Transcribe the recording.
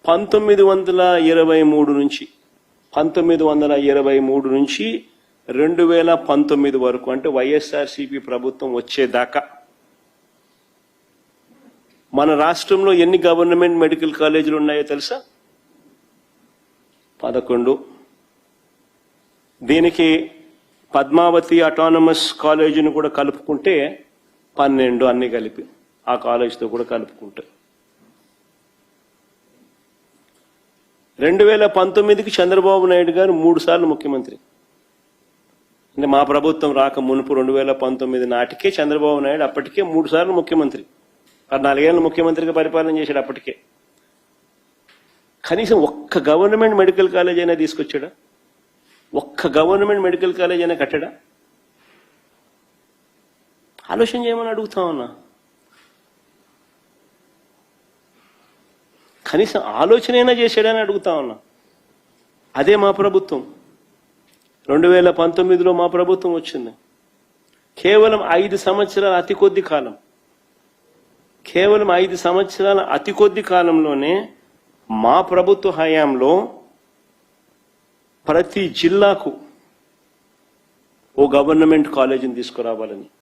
1923 నుంచి 2019 వరకు అంటే వైఎస్ఆర్సీపీ ప్రభుత్వం వచ్చేదాకా మన రాష్ట్రంలో ఎన్ని గవర్నమెంట్ మెడికల్ కాలేజీలు ఉన్నాయో తెలుసా? 11. దీనికి పద్మావతి అటానమస్ కాలేజీని కూడా కలుపుకుంటే 12 అన్ని కలిపి ఆ కాలేజీతో కూడా కలుపుకుంటే 2019కి చంద్రబాబు నాయుడు గారు 3 సార్లు ముఖ్యమంత్రి. అంటే మా ప్రభుత్వం రాక మునుపు 2019 నాటికే చంద్రబాబు నాయుడు అప్పటికే 3 సార్లు ముఖ్యమంత్రి, 14 ఏళ్ళు ముఖ్యమంత్రిగా పరిపాలన చేశాడు. అప్పటికే కనీసం ఒక్క గవర్నమెంట్ మెడికల్ కాలేజ్ అయినా తీసుకొచ్చాడా? ఒక్క గవర్నమెంట్ మెడికల్ కాలేజ్ అయినా కట్టాడా? ఆలోచన చేయమని అడుగుతా ఉన్నా. కనీసం ఆలోచనైనా చేశాడని అడుగుతా ఉన్నా. అదే మా ప్రభుత్వం. 2019లో మా ప్రభుత్వం వచ్చింది. కేవలం 5 సంవత్సరాల అతి కొద్ది కాలం, కేవలం 5 సంవత్సరాల అతి కొద్ది కాలంలోనే మా ప్రభుత్వ హయాంలో ప్రతి జిల్లాకు ఓ గవర్నమెంట్ కాలేజీని తీసుకురావాలని